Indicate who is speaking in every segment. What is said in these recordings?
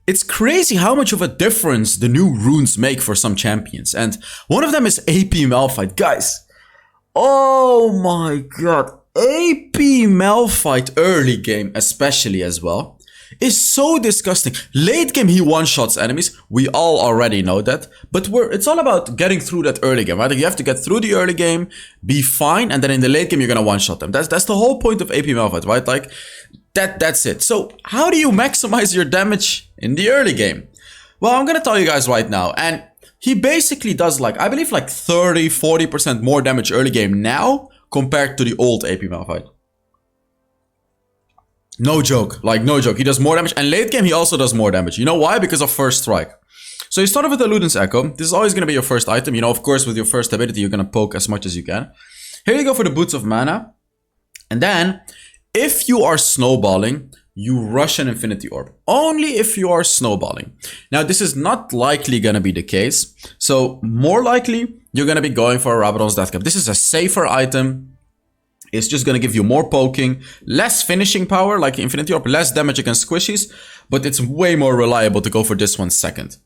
Speaker 1: It's crazy how much of a difference the new runes make for some champions. And one of them is AP Malphite. Guys, oh my god. AP Malphite early game especially as well is so disgusting. Late game he one-shots enemies. We all already know that. But it's all about getting through that early game, right? Like you have to get through the early game, be fine, and then in the late game you're gonna one-shot them. That's the whole point of AP Malphite, right? Like that's it. So how do you maximize your damage in the early game? Well, I'm gonna tell you guys right now. And he basically does like, I believe like 30-40% more damage early game now compared to the old AP Malphite. No joke, like no joke. He does more damage, and late game he also does more damage. You know why? Because of first strike. So you start off with the Luden's Echo. This is always going to be your first item. You know, of course, with your first ability, you're going to poke as much as you can. Here you go for the Boots of Mana. And then, if you are snowballing, you rush an Infinity Orb. Only if you are snowballing. Now, this is not likely going to be the case. So, more likely, you're going to be going for a Rabadon's Death Cap. This is a safer item. It's just going to give you more poking, less finishing power like the Infinity Orb, less damage against squishies, but it's way more reliable to go for this one second.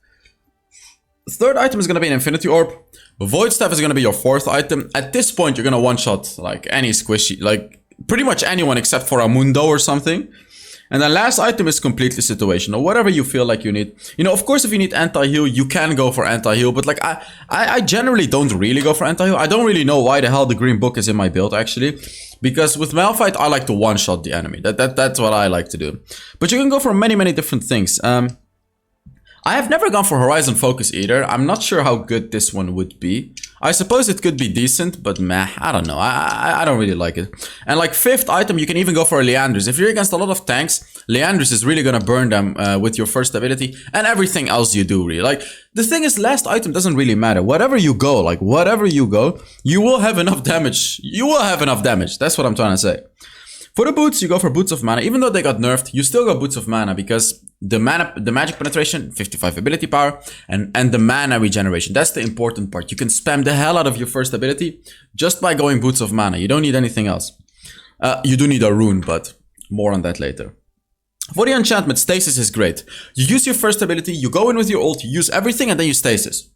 Speaker 1: The third item is going to be an Infinity Orb. Void Staff is going to be your fourth item. At this point, you're going to one-shot like any squishy, like pretty much anyone except for a Mundo or something. And the last item is completely situational, whatever you feel like you need. You know, of course, if you need anti-heal, you can go for anti-heal. But like, I generally don't really go for anti-heal. I don't really know why the hell the green book is in my build, actually. Because with Malphite, I like to one-shot the enemy. That's what I like to do. But you can go for many different things. I have never gone for Horizon Focus either. I'm not sure how good this one would be. I suppose it could be decent, but meh, I don't know. I don't really like it. And like fifth item, you can even go for a Leandris. If you're against a lot of tanks, Leandris is really gonna burn them with your first ability and everything else you do, really. Like, the thing is, last item doesn't really matter. Whatever you go, like, whatever you go, you will have enough damage. You will have enough damage. That's what I'm trying to say. For the boots, you go for Boots of Mana. Even though they got nerfed, you still go Boots of Mana because the magic penetration, 55 ability power, and the mana regeneration. That's the important part. You can spam the hell out of your first ability just by going Boots of Mana. You don't need anything else. You do need a rune, but more on that later. For the enchantment, stasis is great. You use your first ability, you go in with your ult, you use everything, and then you stasis.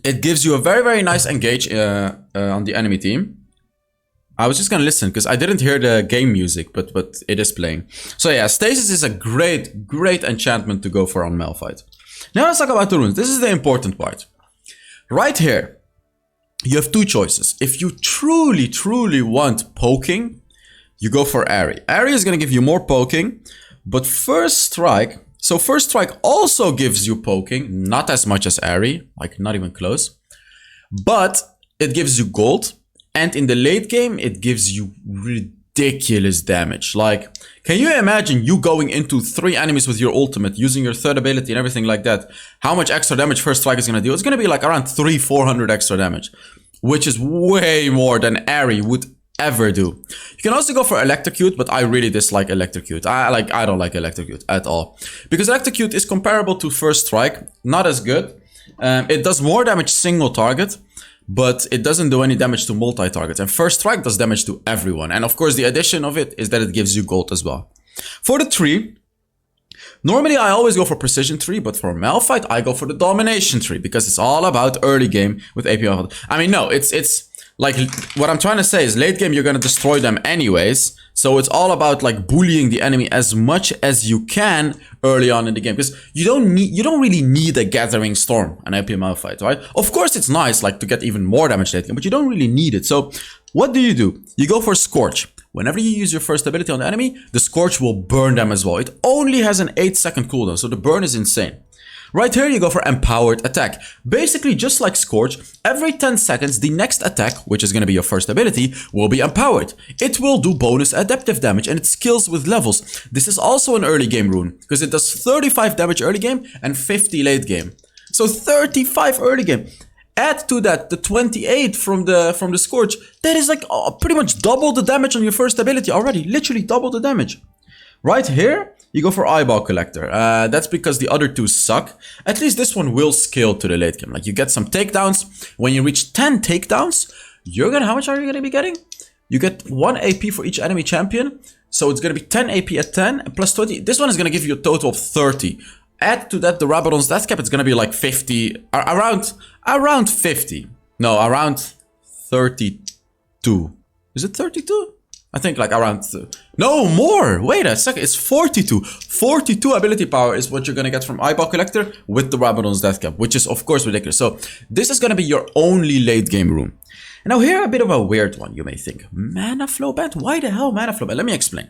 Speaker 1: It gives you a very nice engage on the enemy team. I was just gonna listen because I didn't hear the game music, but it is playing. So yeah, stasis is a great enchantment to go for on Malphite. Now let's talk about the runes. This is the important part. Right here, you have two choices. If you truly want poking, you go for Airy. Airy is gonna give you more poking, but First Strike. So First Strike also gives you poking, not as much as Airy, like not even close, but it gives you gold. And in the late game, it gives you ridiculous damage. Like, can you imagine you going into 3 enemies with your ultimate, using your third ability and everything like that? How much extra damage First Strike is going to do? It's going to be like around 300-400 extra damage, which is way more than Airy would ever do. You can also go for Electrocute, but I really dislike Electrocute. I don't like Electrocute at all. Because Electrocute is comparable to First Strike, not as good. It does more damage single target, but it doesn't do any damage to multi-targets. And First Strike does damage to everyone. And of course, the addition of it is that it gives you gold as well. For the tree, normally I always go for Precision tree, but for Malphite, I go for the Domination tree because it's all about early game with AP Malphite. I mean, no, it's like, what I'm trying to say is late game, you're going to destroy them anyways. So it's all about like bullying the enemy as much as you can early on in the game, because you don't really need a Gathering Storm an AP Malphite, right? Of course it's nice like to get even more damage late game, but you don't really need it. So what do? You go for Scorch. Whenever you use your first ability on the enemy, the Scorch will burn them as well. It only has an 8-second cooldown, so the burn is insane. Right here you go for Empowered Attack. Basically just like Scorch, every 10 seconds the next attack, which is going to be your first ability, will be empowered. It will do bonus adaptive damage and it scales with levels. This is also an early game rune, because it does 35 damage early game and 50 late game. So 35 early game. Add to that the 28 from the Scorch. That is like pretty much double the damage on your first ability already. Literally double the damage. Right here, you go for Eyeball Collector. That's because the other two suck. At least this one will scale to the late game. Like you get some takedowns. When you reach 10 takedowns, how much are you gonna be getting? You get 1 AP for each enemy champion. So it's going to be 10 AP at 10 plus 20. This one is going to give you a total of 30. Add to that the Rabadon's death cap, it's going to be like 50, around 50. No, around 32. Is it 32? I think like around, no more, wait a second, it's 42. 42 ability power is what you're gonna get from Eyeball Collector with the Rabadon's death cap, which is of course ridiculous. So this is gonna be your only late game rune. And now here a bit of a weird one, you may think. Mana Flow Band? Why the hell Mana Flow Band? Let me explain.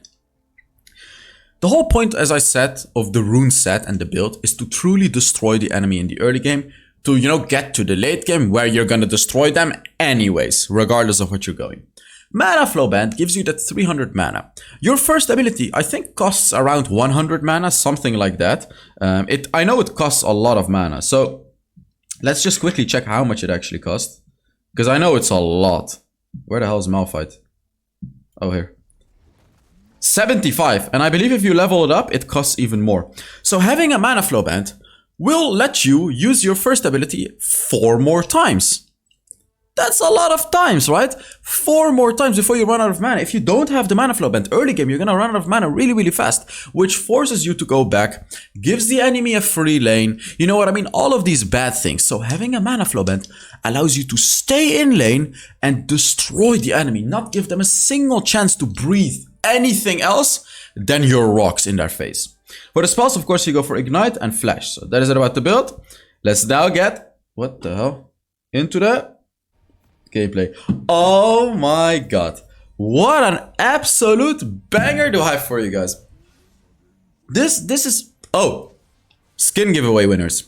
Speaker 1: The whole point, as I said, of the rune set and the build is to truly destroy the enemy in the early game, to, you know, get to the late game where you're gonna destroy them anyways, regardless of what you're going. Mana Flow Band gives you that 300 mana. Your first ability, I think, costs around 100 mana, something like that. I know it costs a lot of mana, so let's just quickly check how much it actually costs. Because I know it's a lot. Where the hell is Malphite? Oh, here. 75, and I believe if you level it up, it costs even more. So having a Mana Flow Band will let you use your first ability 4 more times. That's a lot of times, right? 4 more times before you run out of mana. If you don't have the Mana Flow Band early game, you're gonna run out of mana really, really fast, which forces you to go back, gives the enemy a free lane. You know what I mean? All of these bad things. So having a Mana Flow Band allows you to stay in lane and destroy the enemy, not give them a single chance to breathe anything else than your rocks in their face. For the spells, of course, you go for Ignite and Flash. So that is it about the build. Let's now get, what the hell, into the gameplay. Oh my god, what an absolute banger do I have for you guys. This is, oh, skin giveaway winners.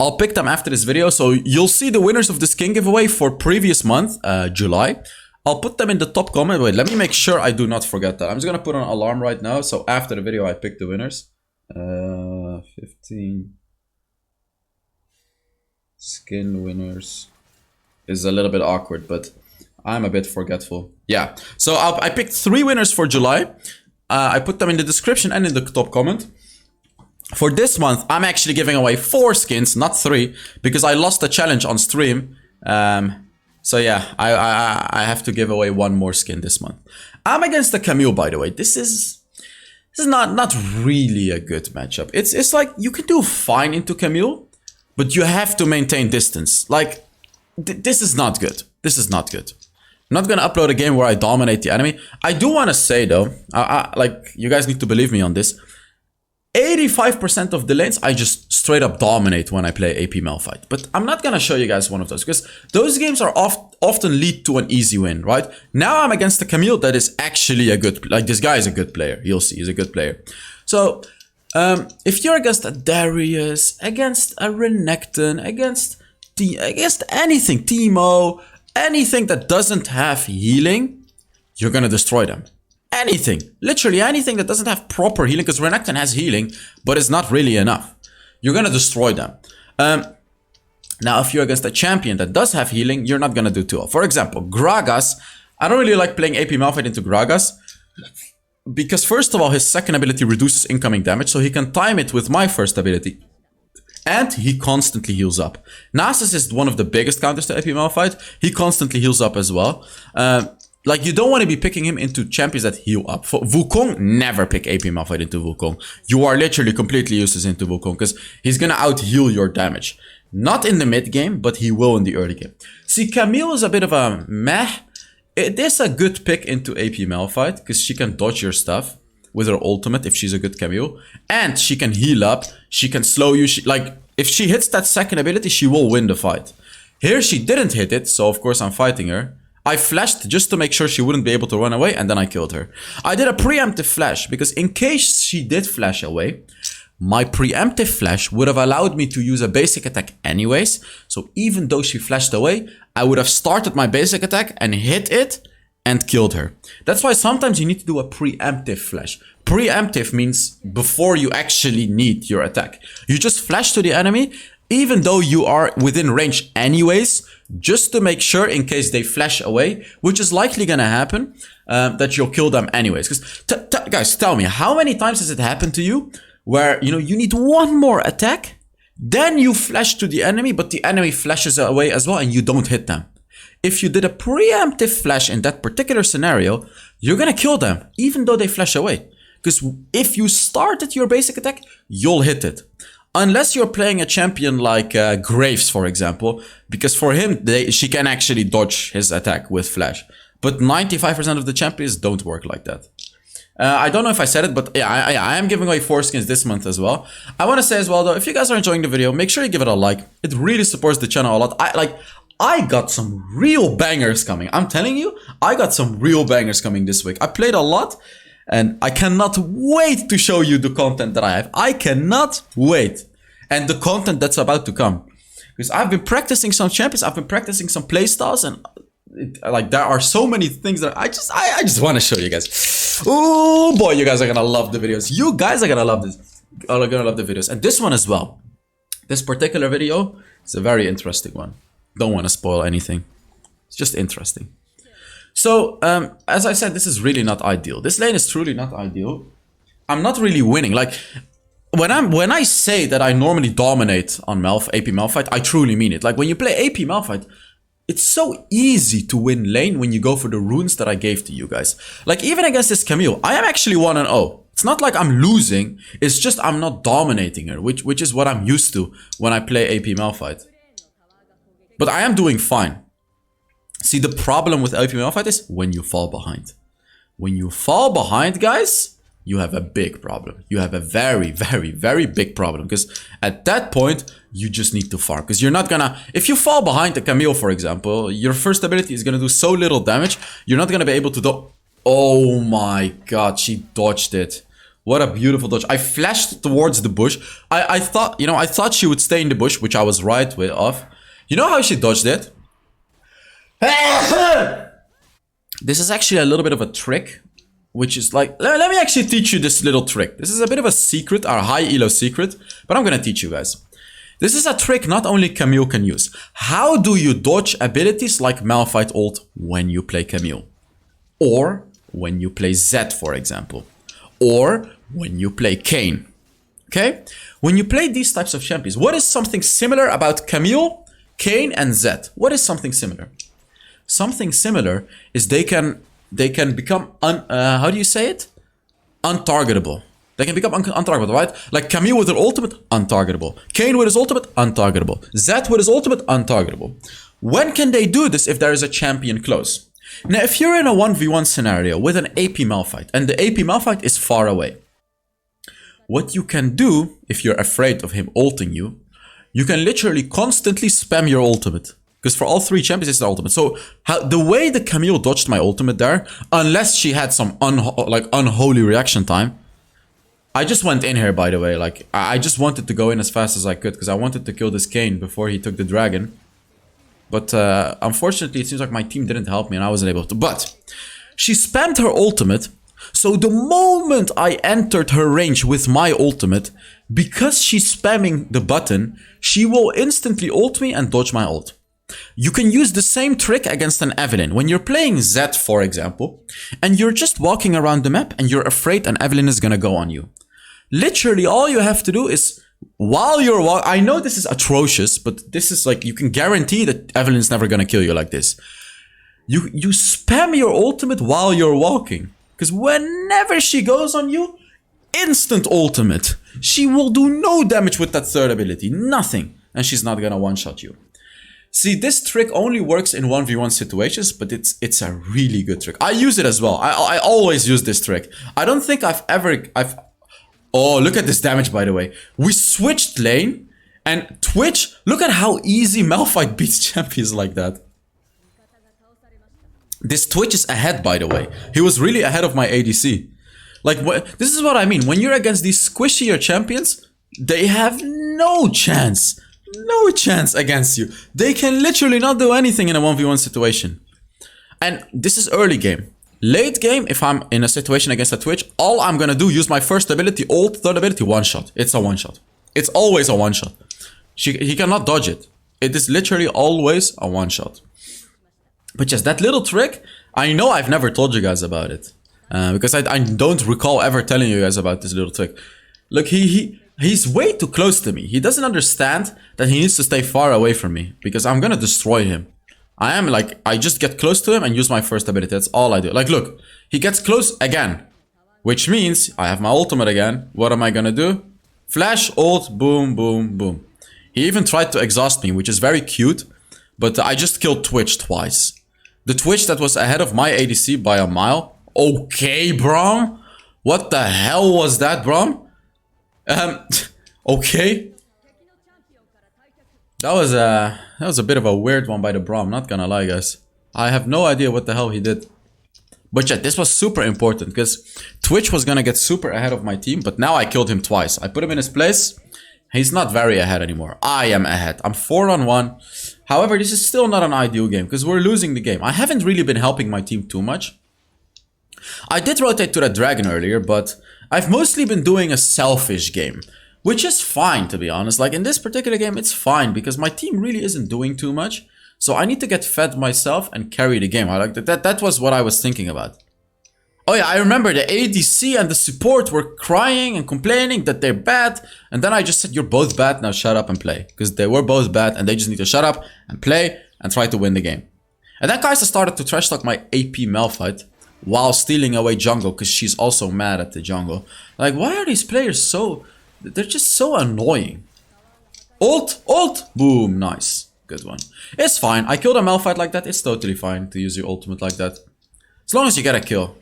Speaker 1: I'll pick them after this video, so you'll see the winners of the skin giveaway for previous month, July. I'll put them in the top comment. Wait, let me make sure I do not forget that. I'm just gonna put on an alarm right now, so after the video I pick the winners. 15 skin winners is a little bit awkward, but I'm a bit forgetful. Yeah, so I picked 3 winners for July. I put them in the description and in the top comment. For this month, I'm actually giving away 4 skins, not 3, because I lost the challenge on stream. So yeah, I have to give away 1 more skin this month. I'm against the Camille, by the way. This is not really a good matchup. It's like you can do fine into Camille, but you have to maintain distance. Like, this is not good. This is not good. I'm not gonna upload a game where I dominate the enemy. I do want to say though, like, you guys need to believe me on this. 85% of the lanes I just straight up dominate when I play AP Malphite. But I'm not gonna show you guys one of those, because those games are often lead to an easy win, right? Now I'm against the Camille that is actually a good, like, this guy is a good player. You'll see, he's a good player. So if you're against a Darius, against a Renekton, against anything, Teemo, anything that doesn't have healing, you're gonna destroy them. Anything, literally anything that doesn't have proper healing, because Renekton has healing, but it's not really enough. You're gonna destroy them. Now, if you're against a champion that does have healing, you're not gonna do too well. For example, Gragas. I don't really like playing AP Malphite into Gragas, because first of all, his second ability reduces incoming damage, so he can time it with my first ability. And he constantly heals up. Nasus is one of the biggest counters to AP Malphite. He constantly heals up as well. Like, you don't want to be picking him into champions that heal up. For Wukong, never pick AP Malphite into Wukong. You are literally completely useless into Wukong, because he's gonna out-heal your damage. Not in the mid game, but he will in the early game. See, Camille is a bit of a meh. It is a good pick into AP Malphite, because she can dodge your stuff with her ultimate if she's a good Camille. And she can heal up, she can slow you. Like, if she hits that second ability, she will win the fight. Here she didn't hit it, so of course I'm fighting her. I flashed just to make sure she wouldn't be able to run away, and then I killed her. I did a preemptive flash, because in case she did flash away, my preemptive flash would have allowed me to use a basic attack anyways. So even though she flashed away, I would have started my basic attack and hit it and killed her. That's why sometimes you need to do a preemptive flash. Preemptive means before you actually need your attack. You just flash to the enemy, even though you are within range anyways, just to make sure in case they flash away, which is likely gonna happen, that you'll kill them anyways. Because guys, tell me, how many times has it happened to you where, you know, you need 1 more attack, then you flash to the enemy, but the enemy flashes away as well and you don't hit them? if you did a preemptive flash in that particular scenario, you're gonna kill them, even though they flash away. Because if you started your basic attack, you'll hit it. Unless you're playing a champion like Graves, for example, because for him, she can actually dodge his attack with flash. But 95% of the champions don't work like that. I don't know if I said it, but yeah, I am giving away 4 skins this month as well. I want to say as well, though, if you guys are enjoying the video, make sure you give it a like. It really supports the channel a lot. I got some real bangers coming. I'm telling you, I got some real bangers coming this week. I played a lot. And I cannot wait to show you the content that I have. I cannot wait. And the content that's about to come. Because I've been practicing some champions. I've been practicing some playstyles. And there are so many things that I just want to show you guys. Oh boy, you guys are going to love the videos. You guys are going to love this. Are going to love the videos. And this one as well. This particular video is a very interesting one. Don't want to spoil anything. It's just interesting. So, as I said, this is really not ideal. This lane is truly not ideal. I'm not really winning. Like, when I say that I normally dominate on AP Malphite, I truly mean it. Like, when you play AP Malphite, it's so easy to win lane when you go for the runes that I gave to you guys. Like, even against this Camille, I am actually 1-0. It's not like I'm losing. It's just I'm not dominating her, which is what I'm used to when I play AP Malphite. But I am doing fine. See, the problem with AP Malphite is when you fall behind. When you fall behind, guys, you have a big problem. You have a very, very, very big problem. Because at that point, you just need to farm. Because you're not gonna... If you fall behind a Camille, for example, your first ability is gonna do so little damage, you're not gonna be able to do... Oh my god, she dodged it. What a beautiful dodge. I flashed towards the bush. I thought, you know, I thought she would stay in the bush, which I was right with off. You know how she dodged it? This is actually a little bit of a trick, which is like, let me actually teach you this little trick. This is a bit of a secret, our high ELO secret, but I'm gonna teach you guys. This is a trick not only Camille can use. How do you dodge abilities like Malphite ult when you play Camille? Or when you play Zed, for example. Or when you play Kayn. Okay? When you play these types of champions, what is something similar about Camille, Kayn, and Zed? What is something similar? Something similar is they can become how do you say it? Untargetable. They can become untargetable, right? Like Camille with her ultimate, untargetable. Kayn with his ultimate, untargetable. Zed with his ultimate, untargetable. When can they do this if there is a champion close? Now, if you're in a 1v1 scenario with an AP Malphite and the AP Malphite is far away, what you can do if you're afraid of him ulting you, you can literally constantly spam your ultimate. Because for all 3 champions, it's the ultimate. So the way the Camille dodged my ultimate there, unless she had some unholy reaction time. I just went in here, by the way. Like, I just wanted to go in as fast as I could because I wanted to kill this Kayn before he took the dragon. But unfortunately, it seems like my team didn't help me and I wasn't able to. But she spammed her ultimate. So the moment I entered her range with my ultimate, because she's spamming the button, she will instantly ult me and dodge my ult. You can use the same trick against an Evelyn. When you're playing Zed, for example, and you're just walking around the map and you're afraid an Evelyn is gonna go on you. Literally, all you have to do is, while you're walking, I know this is atrocious, but this is like, you can guarantee that Evelyn's never gonna kill you like this. You spam your ultimate while you're walking. Because whenever she goes on you, instant ultimate. She will do no damage with that third ability. Nothing. And she's not gonna one-shot you. See, this trick only works in 1v1 situations, but it's a really good trick. I use it as well. I always use this trick. I don't think I've... Oh, look at this damage, by the way. We switched lane, and Twitch, look at how easy Malphite beats champions like that. This Twitch is ahead, by the way. He was really ahead of my ADC. Like, this is what I mean. When you're against these squishier champions, they have no chance. No chance against you. They can literally not do anything in a 1v1 situation. And this is early game. Late game, if I'm in a situation against a Twitch, all I'm gonna do, use my first ability, ult, third ability, one shot. It's a one shot. It's always a one shot. He cannot dodge it. It is literally always a one shot. But just that little trick, I know I've never told you guys about it. Because I don't recall ever telling you guys about this little trick. Look, he's way too close to me. He doesn't understand that he needs to stay far away from me. Because I'm gonna destroy him. I am like, I just get close to him and use my first ability. That's all I do. Like, look, he gets close again, which means I have my ultimate again. What am I gonna do? Flash, ult, boom, boom, boom. He even tried to exhaust me, which is very cute, but I just killed Twitch twice. The Twitch that was ahead of my ADC by a mile. Okay, Braum. What the hell was that, Braum? Okay. That was a bit of a weird one by the Braum, not gonna lie, guys. I have no idea what the hell he did. But yeah, this was super important because Twitch was gonna get super ahead of my team, but now I killed him twice. I put him in his place. He's not very ahead anymore. I am ahead. I'm 4-on-1. However, this is still not an ideal game because we're losing the game. I haven't really been helping my team too much. I did rotate to that dragon earlier, but I've mostly been doing a selfish game. Which is fine, to be honest. Like, in this particular game, it's fine because my team really isn't doing too much. So I need to get fed myself and carry the game. I like that. That was what I was thinking about. Oh yeah, I remember the ADC and the support were crying and complaining that they're bad. And then I just said, you're both bad, now shut up and play. Because they were both bad and they just need to shut up and play and try to win the game. And then Kai'Sa started to trash talk my AP Malphite while stealing away jungle because she's also mad at the jungle. Like, why are these players so... They're just so annoying. Ult, ult, boom, nice. Good one. It's fine. I killed a Malphite like that. It's totally fine to use your ultimate like that. As long as you get a kill.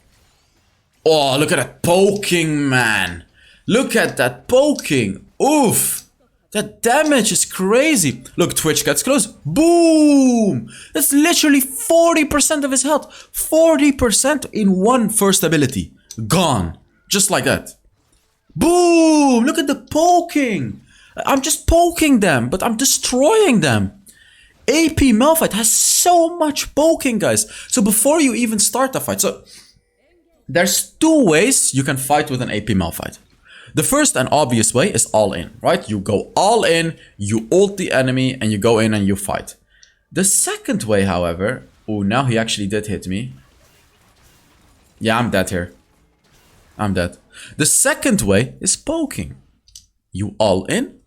Speaker 1: Oh, look at that poking, man. Look at that poking. Oof. That damage is crazy. Look, Twitch gets close. Boom. That's literally 40% of his health. 40% in one first ability. Gone. Just like that. Boom! Look at the poking! I'm just poking them, but I'm destroying them. AP Malphite has so much poking, guys. So before you even start the fight, so there's two ways you can fight with an AP Malphite. The first and obvious way is all in, right? You go all in, you ult the enemy, and you go in and you fight. The second way, however... Oh, now he actually did hit me. Yeah, I'm dead here. I'm dead. The second way is poking. You all in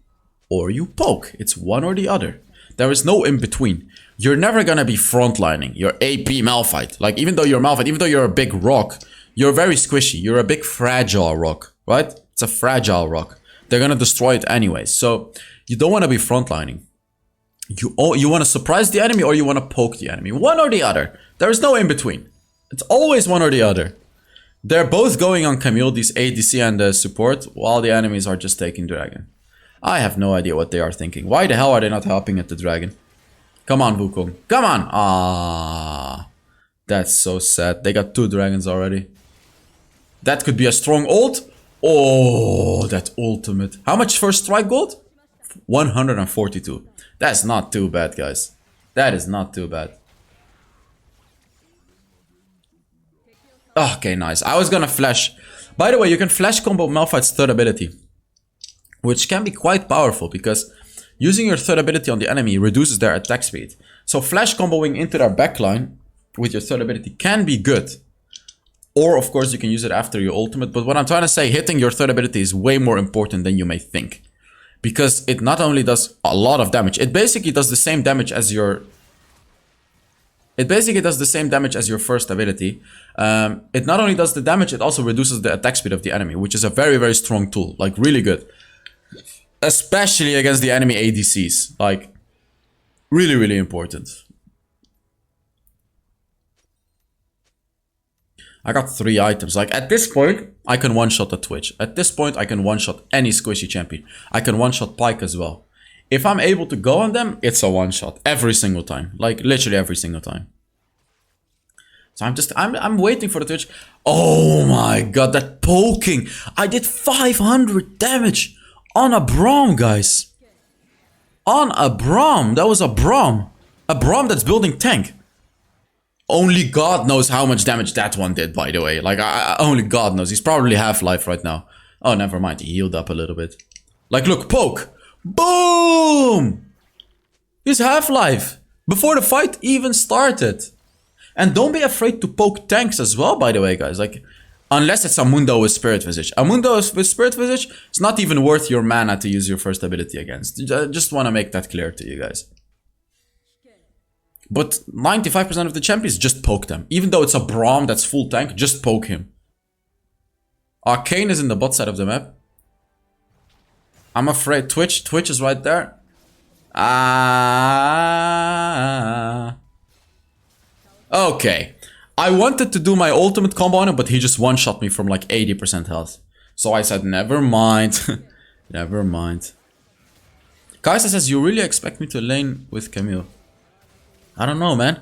Speaker 1: or you poke. It's one or the other. There is no in between. You're never gonna be frontlining your AP Malphite. Like, even though you're Malphite, even though you're a big rock, you're very squishy. You're a big fragile rock, right? It's a fragile rock. They're gonna destroy it anyways. So you don't want to be frontlining. You want to surprise the enemy or you want to poke the enemy. One or the other. There is no in between. It's always one or the other. They're both going on Camille, these ADC and the support, while the enemies are just taking Dragon. I have no idea what they are thinking. Why the hell are they not helping at the Dragon? Come on, Wukong. Come on! Ah, that's so sad. They got 2 dragons already. That could be a strong ult. Oh, that ultimate. How much first strike gold? 142. That's not too bad, guys. That is not too bad. Okay, nice. I was gonna flash. By the way, you can flash combo Malphite's third ability, which can be quite powerful because using your third ability on the enemy reduces their attack speed. So flash comboing into their backline with your third ability can be good. Or, of course, you can use it after your ultimate. But what I'm trying to say, hitting your third ability is way more important than you may think. Because it not only does a lot of damage, it basically does the same damage as your... It basically does the same damage as your first ability. It not only does the damage, it also reduces the attack speed of the enemy, which is a very, very strong tool. Like, really good. Especially against the enemy ADCs. Like, really, really important. I got 3 items. Like, at this point, I can one-shot the Twitch. At this point, I can one-shot any squishy champion. I can one-shot Pyke as well. If I'm able to go on them, it's a one-shot. Every single time. Like, literally every single time. So I'm waiting for the Twitch. Oh my god, that poking. I did 500 damage on a Braum, guys. On a Braum. That was a Braum. A Braum that's building tank. Only God knows how much damage that one did, by the way. Like, only God knows. He's probably half-life right now. Oh, never mind. He healed up a little bit. Like, look, poke. Boom! He's half-life. Before the fight even started. And don't be afraid to poke tanks as well, by the way, guys. Like, unless it's a Mundo with Spirit Visage. A Mundo with Spirit Visage, it's not even worth your mana to use your first ability against. I just want to make that clear to you guys. But 95% of the champions just poke them. Even though it's a Braum that's full tank, just poke him. Arcane is in the bot side of the map. I'm afraid Twitch is right there. Okay. I wanted to do my ultimate combo on him, but he just one-shot me from like 80% health. So I said, never mind. Never mind. Kaisa says, you really expect me to lane with Camille? I don't know, man.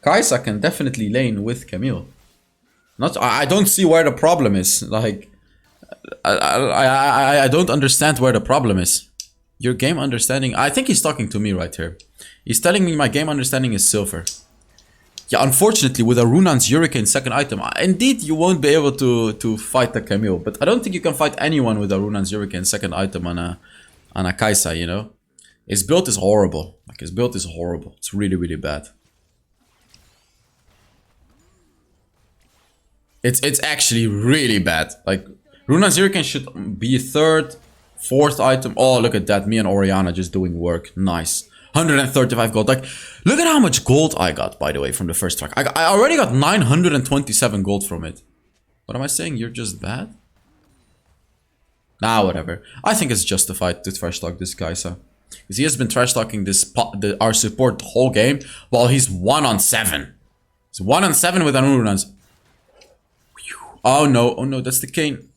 Speaker 1: Kaisa can definitely lane with Camille. I don't see where the problem is. Like, I don't understand where the problem is. Your game understanding... I think he's talking to me right here. He's telling me my game understanding is silver. Yeah, unfortunately, with a Runan's Hurricane second item, indeed you won't be able to fight the Camille. But I don't think you can fight anyone with a Runan's Hurricane second item on a Kaisa, you know? His build is horrible. Like, his build is horrible. It's really, really bad. It's actually really bad. Like, Runan's Hurricane should be third, fourth item. Oh, look at that. Me and Orianna just doing work. Nice. 135 gold. Like, look at how much gold I got, by the way, from the first track. I already got 927 gold from it. What am I saying? You're just bad? Nah, whatever. I think it's justified to trash talk this guy, so. Because he has been trash talking our support the whole game while he's 1 on 7. He's 1 on 7 with Anurunans. Oh no, that's the Kane.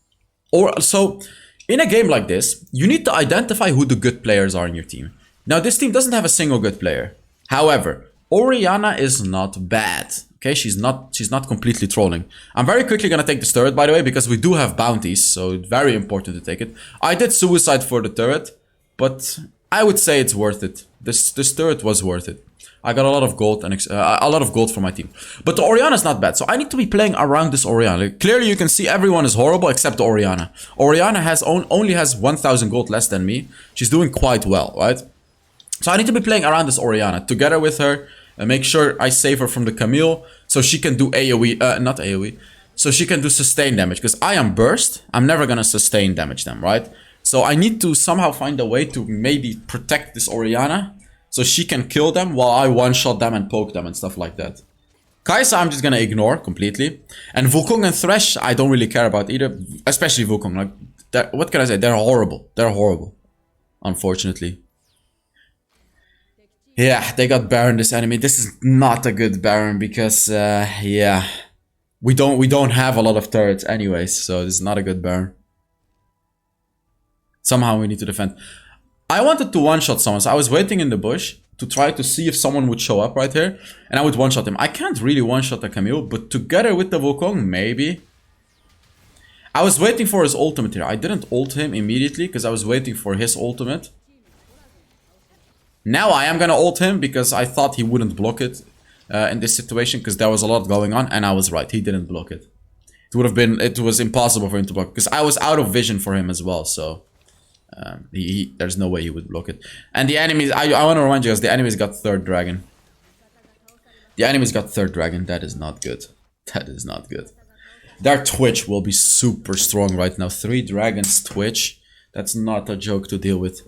Speaker 1: Or so, in a game like this, you need to identify who the good players are in your team. Now, this team doesn't have a single good player. However, Orianna is not bad. Okay, she's not completely trolling. I'm very quickly gonna take this turret, by the way, because we do have bounties, so it's very important to take it. I did suicide for the turret, but I would say it's worth it. This turret was worth it. I got a lot of gold and a lot of gold for my team. But the Orianna is not bad, so I need to be playing around this Orianna. Like, clearly, you can see everyone is horrible except the Orianna. Orianna only has 1,000 gold less than me. She's doing quite well, right? So I need to be playing around this Orianna together with her and make sure I save her from the Camille so she can do AoE, not AoE, so she can do sustain damage. Because I am burst, I'm never gonna sustain damage them, right? So I need to somehow find a way to maybe protect this Orianna so she can kill them while I one-shot them and poke them and stuff like that. Kaisa I'm just gonna ignore completely. And Wukong and Thresh I don't really care about either, especially Wukong. Like, what can I say? They're horrible. They're horrible, unfortunately. Yeah, they got Baron this enemy. This is not a good Baron because, yeah, we don't have a lot of turrets anyways, so this is not a good Baron. Somehow we need to defend. I wanted to one-shot someone, so I was waiting in the bush to try to see if someone would show up right here, and I would one-shot him. I can't really one-shot the Camille, but together with the Wukong, maybe. I was waiting for his ultimate here. I didn't ult him immediately because I was waiting for his ultimate. Now I am gonna ult him because I thought he wouldn't block it in this situation because there was a lot going on, and I was right. He didn't block it. It was impossible for him to block because I was out of vision for him as well. So there's no way he would block it. And the enemies, I want to remind you guys, the enemies got third dragon. The enemies got third dragon. That is not good. That is not good. Their Twitch will be super strong right now. 3 dragons Twitch. That's not a joke to deal with.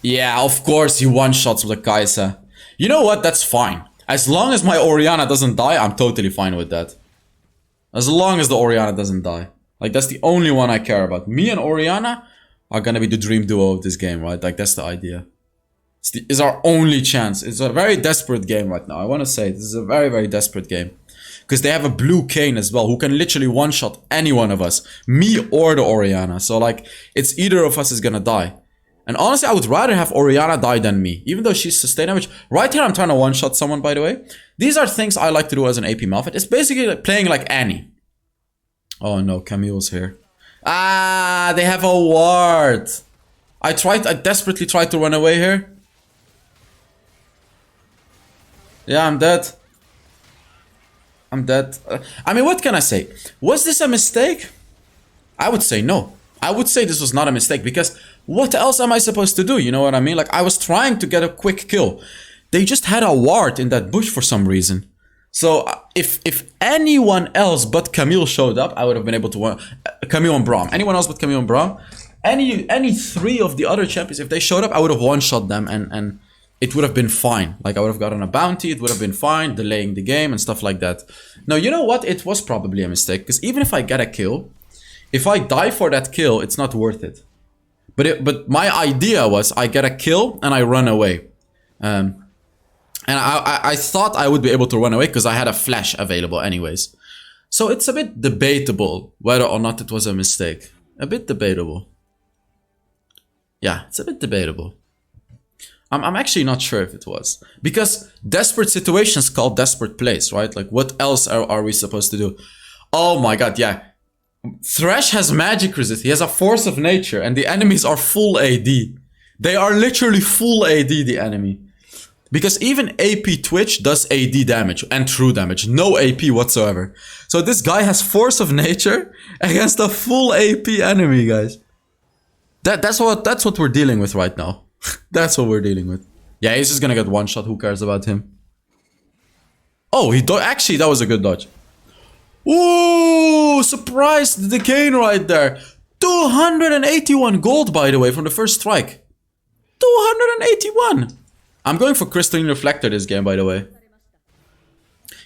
Speaker 1: Yeah, of course he one-shots with a Kaisa. You know what? That's fine. As long as my Orianna doesn't die, I'm totally fine with that. As long as the Orianna doesn't die. Like, that's the only one I care about. Me and Orianna are gonna be the dream duo of this game, right? Like, that's the idea. It's our only chance. It's a very desperate game right now. I want to say this is a very, very desperate game. Because they have a blue Kayn as well, who can literally one-shot any one of us. Me or the Orianna. So, like, it's either of us is gonna die. And honestly, I would rather have Orianna die than me. Even though she's sustain damage. Right here, I'm trying to one-shot someone, by the way. These are things I like to do as an AP Malphite. It's basically like playing like Annie. Oh no, Camille's here. Ah, they have a ward. I desperately tried to run away here. Yeah, I'm dead. I'm dead. I mean, what can I say? Was this a mistake? I would say no. I would say this was not a mistake because what else am I supposed to do? You know what I mean? Like, I was trying to get a quick kill. They just had a ward in that bush for some reason. So if anyone else but Camille showed up, I would have been able to Camille and Braum. Anyone else but Camille and Braum? Any 3 of the other champions, if they showed up, I would have one-shot them and it would have been fine. Like I would have gotten a bounty, it would have been fine, delaying the game and stuff like that. No, you know what? It was probably a mistake, because even if I get a kill, if I die for that kill, it's not worth it. But my idea was I get a kill and I run away. And I thought I would be able to run away because I had a flash available anyways. So it's a bit debatable whether or not it was a mistake. A bit debatable. Yeah, it's a bit debatable. I'm actually not sure if it was. Because desperate situations call desperate plays, right? Like what else are we supposed to do? Oh my god, yeah. Thresh has magic resist. He has a force of nature and the enemies are full AD. They are literally full AD, the enemy. Because even AP Twitch does AD damage and true damage. No AP whatsoever. So this guy has force of nature against a full AP enemy, guys. That's what we're dealing with right now. That's what we're dealing with. Yeah, he's just gonna get one shot. Who cares about him? Oh, actually, that was a good dodge. Ooh, surprised the cane right there. 281 gold, by the way, from the first strike. 281. I'm going for Crystalline Reflector this game, by the way.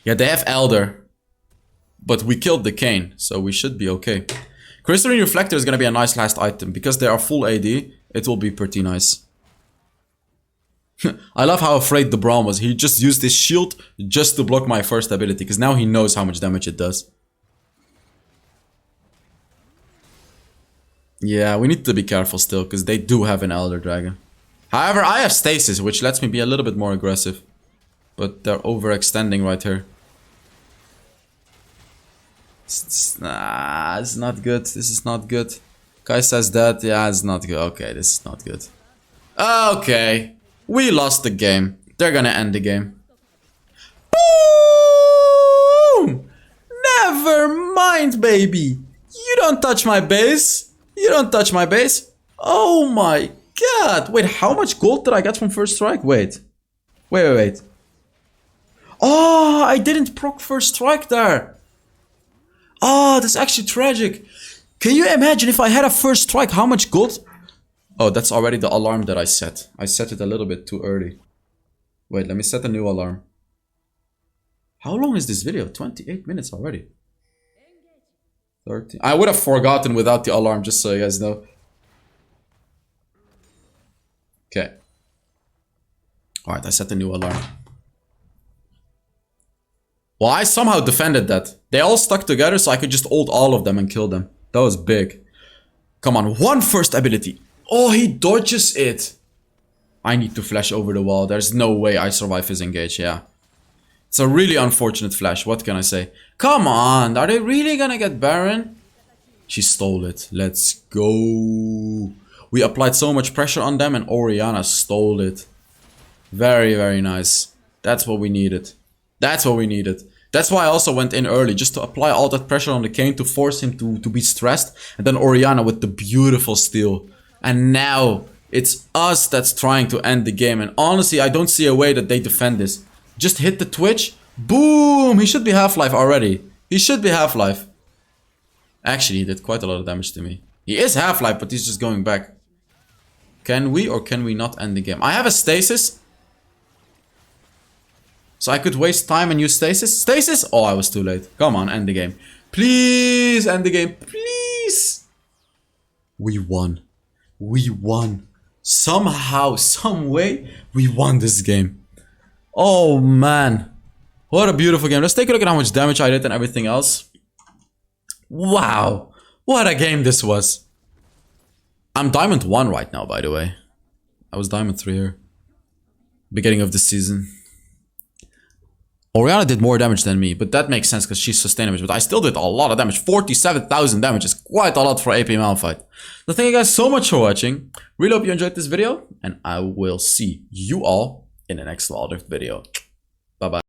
Speaker 1: Yeah, they have Elder. But we killed the cane, so we should be okay. Crystalline Reflector is going to be a nice last item. Because they are full AD, it will be pretty nice. I love how afraid the Braum was. He just used his shield just to block my first ability. Because now he knows how much damage it does. Yeah, we need to be careful still. Because they do have an Elder Dragon. However, I have Stasis, which lets me be a little bit more aggressive. But they're overextending right here. Nah, it's not good. This is not good. Kai says that. Yeah, it's not good. Okay, this is not good. Okay. We lost the game. They're gonna end the game. Boom! Never mind, baby. You don't touch my base. You don't touch my base. Oh my god. Wait, how much gold did I get from first strike? Wait. Wait. Oh, I didn't proc first strike there. Oh, that's actually tragic. Can you imagine if I had a first strike, how much gold? Oh, that's already the alarm that I set. I set it a little bit too early. Wait, let me set a new alarm. How long is this video? 28 minutes already. 30. I would have forgotten without the alarm, just so you guys know. Okay. Alright, I set a new alarm. Well, I somehow defended that. They all stuck together, so I could just ult all of them and kill them. That was big. Come on, one first ability. Oh, he dodges it. I need to flash over the wall. There's no way I survive his engage, yeah. It's a really unfortunate flash, what can I say? Come on, are they really gonna get Baron? She stole it. Let's go. We applied so much pressure on them and Orianna stole it. Very, very nice. That's what we needed. That's what we needed. That's why I also went in early, just to apply all that pressure on the Kayn to force him to be stressed. And then Orianna with the beautiful steal. And now it's us that's trying to end the game. And honestly, I don't see a way that they defend this. Just hit the Twitch. Boom! He should be Half-Life already. He should be Half-Life. Actually, he did quite a lot of damage to me. He is Half-Life, but he's just going back. Can we or can we not end the game? I have a stasis. So I could waste time and use stasis. Stasis? Oh, I was too late. Come on, end the game. Please end the game. Please. We won. We won. Somehow, some way, we won this game. Oh, man. What a beautiful game. Let's take a look at how much damage I did and everything else. Wow. What a game this was. I'm Diamond 1 right now, by the way. I was Diamond 3 here. Beginning of the season. Orianna did more damage than me, but that makes sense because she's sustained damage. But I still did a lot of damage. 47,000 damage is quite a lot for AP Malphite. So thank you guys so much for watching. Really hope you enjoyed this video. And I will see you all in the next Wild Rift video. Bye bye.